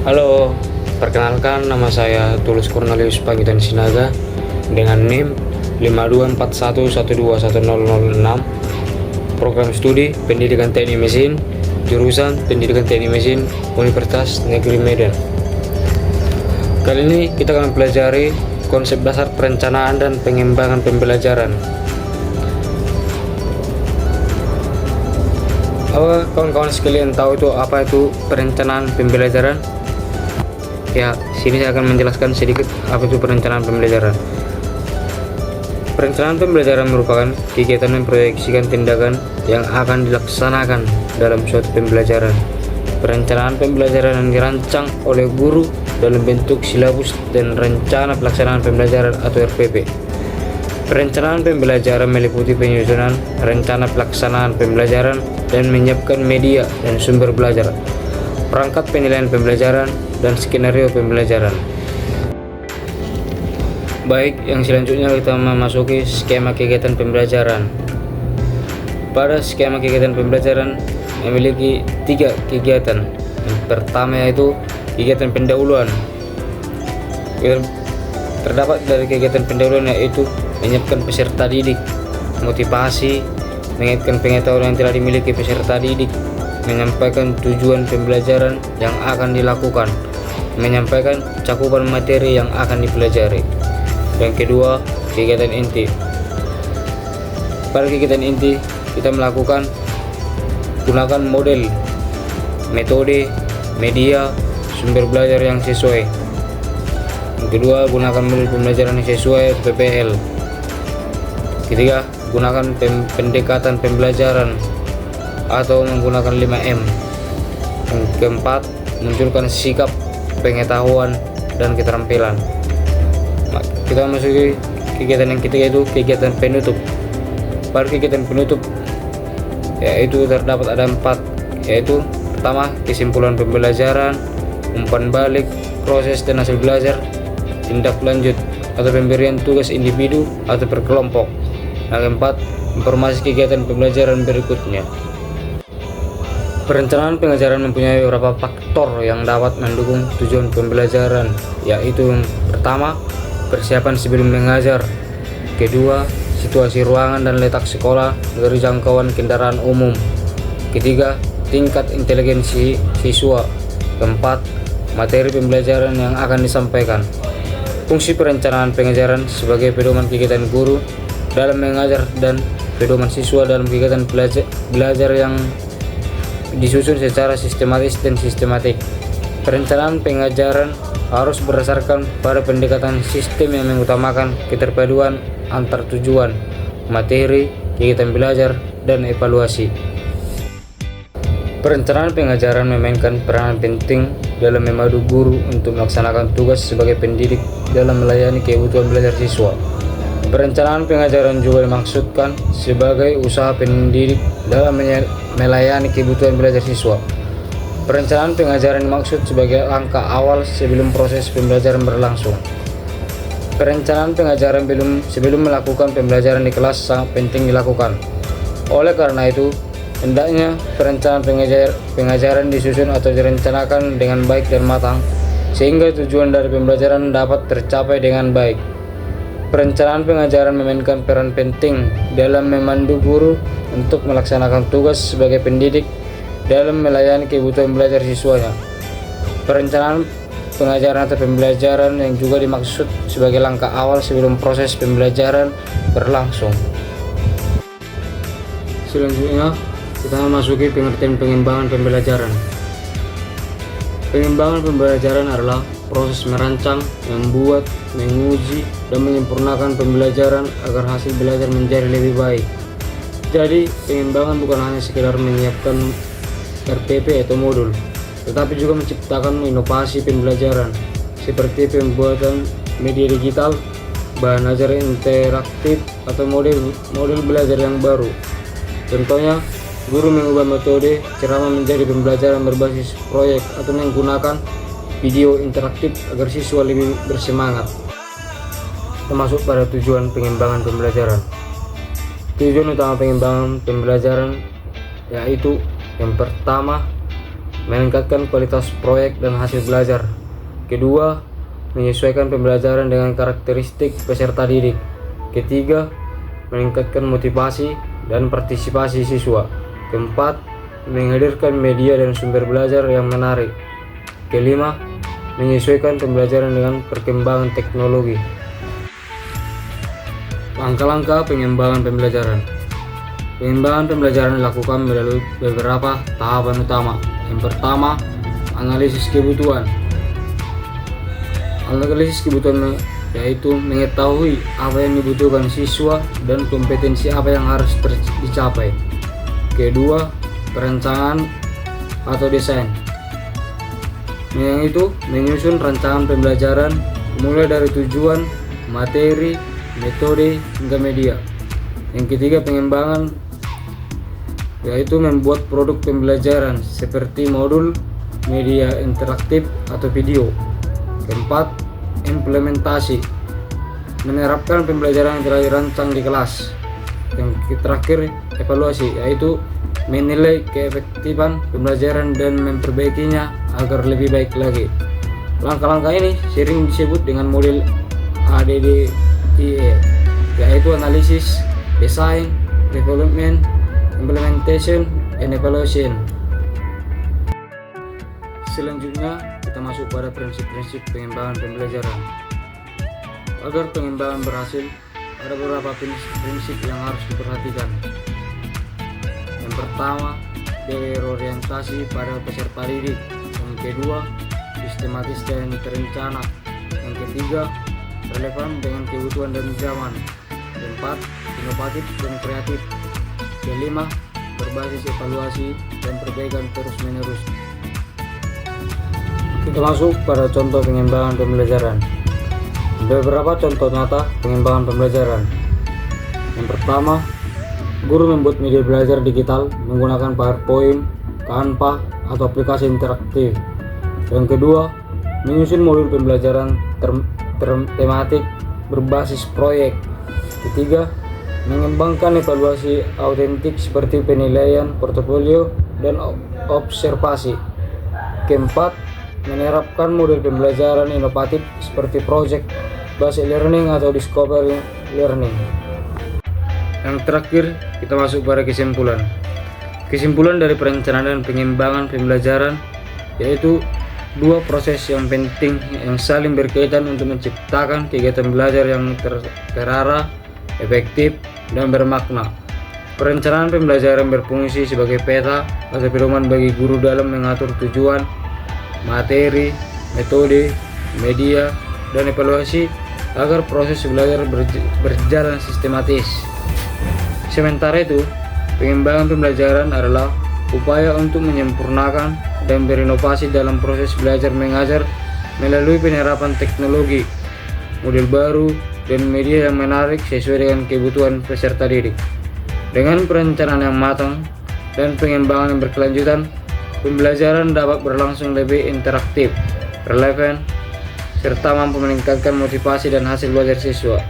Halo, perkenalkan nama saya Tulus Cornelius Pangitan Sinaga dengan NIM 5241121006. Program studi Pendidikan Teknik Mesin, jurusan Pendidikan Teknik Mesin, Universitas Negeri Medan. Kali ini kita akan mempelajari konsep dasar perencanaan dan pengembangan pembelajaran. Apakah kawan-kawan sekalian tahu apa itu perencanaan pembelajaran? Ya, sini saya akan menjelaskan sedikit apa itu perencanaan pembelajaran. Perencanaan pembelajaran merupakan kegiatan memproyeksikan tindakan yang akan dilaksanakan dalam suatu pembelajaran. Perencanaan pembelajaran yang dirancang oleh guru dalam bentuk silabus dan rencana pelaksanaan pembelajaran atau RPP. Perencanaan pembelajaran meliputi penyusunan rencana pelaksanaan pembelajaran dan menyiapkan media dan sumber belajar, perangkat penilaian pembelajaran, dan skenario pembelajaran. Baik, yang selanjutnya kita memasuki skema kegiatan pembelajaran. Pada skema kegiatan pembelajaran memiliki 3 kegiatan. Yang pertama yaitu kegiatan pendahuluan. Terdapat dari kegiatan pendahuluan yaitu menyiapkan peserta didik, motivasi, mengaitkan pengetahuan yang telah dimiliki peserta didik, menyampaikan tujuan pembelajaran yang akan dilakukan, menyampaikan cakupan materi yang akan dipelajari. Yang kedua, kegiatan inti. Pada kegiatan inti, kita melakukan gunakan model, metode, media, sumber belajar yang sesuai. Yang kedua, gunakan model pembelajaran yang sesuai PPL. Ketiga, gunakan pendekatan pembelajaran atau menggunakan 5M. Yang keempat, munculkan sikap, pengetahuan, dan keterampilan. Kita masuki kegiatan yang ketiga, yaitu kegiatan penutup. Pada kegiatan penutup yaitu terdapat ada 4, yaitu pertama, kesimpulan pembelajaran, umpan balik, proses dan hasil belajar, tindak lanjut atau pemberian tugas individu atau per kelompok. Yang keempat, informasi kegiatan pembelajaran berikutnya. Perencanaan pengajaran mempunyai beberapa faktor yang dapat mendukung tujuan pembelajaran, yaitu yang pertama, persiapan sebelum mengajar. Kedua, situasi ruangan dan letak sekolah dari jangkauan kendaraan umum. Ketiga, tingkat inteligensi siswa. Keempat, materi pembelajaran yang akan disampaikan. Fungsi perencanaan pengajaran sebagai pedoman kegiatan guru dalam mengajar dan pedoman siswa dalam kegiatan belajar yang disusun secara sistematis dan sistematik. Perencanaan pengajaran harus berdasarkan pada pendekatan sistem yang mengutamakan keterpaduan antar tujuan, materi, kegiatan belajar, dan evaluasi. Perencanaan pengajaran memainkan peranan penting dalam memadu guru untuk melaksanakan tugas sebagai pendidik dalam melayani kebutuhan belajar siswa. Perencanaan pengajaran juga dimaksudkan sebagai usaha pendidik dalam melayani kebutuhan belajar siswa. Perencanaan pengajaran dimaksud sebagai langkah awal sebelum proses pembelajaran berlangsung. Perencanaan pengajaran sebelum melakukan pembelajaran di kelas sangat penting dilakukan. Oleh karena itu, hendaknya perencanaan pengajaran disusun atau direncanakan dengan baik dan matang, sehingga tujuan dari pembelajaran dapat tercapai dengan baik. Perencanaan pengajaran memainkan peran penting dalam memandu guru untuk melaksanakan tugas sebagai pendidik dalam melayani kebutuhan belajar siswanya. Perencanaan pengajaran atau pembelajaran yang juga dimaksud sebagai langkah awal sebelum proses pembelajaran berlangsung. Selanjutnya, kita memasuki pengertian pengembangan pembelajaran. Pengembangan pembelajaran adalah proses merancang, membuat, menguji, dan menyempurnakan pembelajaran agar hasil belajar menjadi lebih baik. Jadi, pengembangan bukan hanya sekedar menyiapkan RPP atau modul, tetapi juga menciptakan inovasi pembelajaran seperti pembuatan media digital, bahan ajar interaktif, atau model belajar yang baru. Contohnya, guru mengubah metode ceramah menjadi pembelajaran berbasis proyek atau menggunakan video interaktif agar siswa lebih bersemangat. Termasuk pada tujuan pengembangan pembelajaran. Tujuan utama pengembangan pembelajaran yaitu yang pertama, meningkatkan kualitas proyek dan hasil belajar. Kedua, menyesuaikan pembelajaran dengan karakteristik peserta didik. Ketiga, meningkatkan motivasi dan partisipasi siswa. Keempat, menghadirkan media dan sumber belajar yang menarik. Kelima, menyesuaikan pembelajaran dengan perkembangan teknologi. Langkah-langkah pengembangan pembelajaran. Pengembangan pembelajaran dilakukan melalui beberapa tahapan utama. Yang pertama, analisis kebutuhan. Analisis kebutuhan yaitu mengetahui apa yang dibutuhkan siswa dan kompetensi apa yang harus dicapai. Kedua, perencanaan atau desain. Yang itu menyusun rancangan pembelajaran mulai dari tujuan, materi, metode hingga media. Yang ketiga, pengembangan yaitu membuat produk pembelajaran seperti modul, media interaktif atau video. Keempat, implementasi, menerapkan pembelajaran yang telah dirancang di kelas. Yang terakhir, evaluasi, yaitu menilai keefektifan pembelajaran dan memperbaikinya agar lebih baik lagi. Langkah-langkah ini sering disebut dengan model ADDIE, yaitu analisis, design, development, implementation, and evaluation. Selanjutnya kita masuk pada prinsip-prinsip pengembangan pembelajaran. Agar pengembangan berhasil, ada beberapa prinsip yang harus diperhatikan. Yang pertama, berorientasi pada peserta didik. Yang kedua, sistematis dan terencana. Yang ketiga, relevan dengan kebutuhan dan zaman. Keempat, inovatif dan kreatif. Kelima, berbasis evaluasi dan perbaikan terus-menerus. Kita masuk pada contoh pengembangan pembelajaran. Beberapa contoh nyata pengembangan pembelajaran. Yang pertama, guru membuat media belajar digital menggunakan PowerPoint, Canva, atau aplikasi interaktif. Yang kedua, menyusun modul pembelajaran tematik berbasis proyek. Ketiga, mengembangkan evaluasi autentik seperti penilaian, portofolio, dan observasi. Keempat, menerapkan model pembelajaran inovatif seperti project based learning atau discovery learning. Yang terakhir, kita masuk pada kesimpulan. Kesimpulan dari perencanaan dan pengembangan pembelajaran yaitu dua proses yang penting yang saling berkaitan untuk menciptakan kegiatan belajar yang terarah, efektif, dan bermakna. Perencanaan pembelajaran berfungsi sebagai peta atau pedoman bagi guru dalam mengatur tujuan, materi, metode, media, dan evaluasi agar proses belajar berjalan sistematis. Sementara itu, pengembangan pembelajaran adalah upaya untuk menyempurnakan dan berinovasi dalam proses belajar mengajar melalui penerapan teknologi, model baru, dan media yang menarik sesuai dengan kebutuhan peserta didik. Dengan perencanaan yang matang dan pengembangan yang berkelanjutan, pembelajaran dapat berlangsung lebih interaktif, relevan, serta mampu meningkatkan motivasi dan hasil belajar siswa.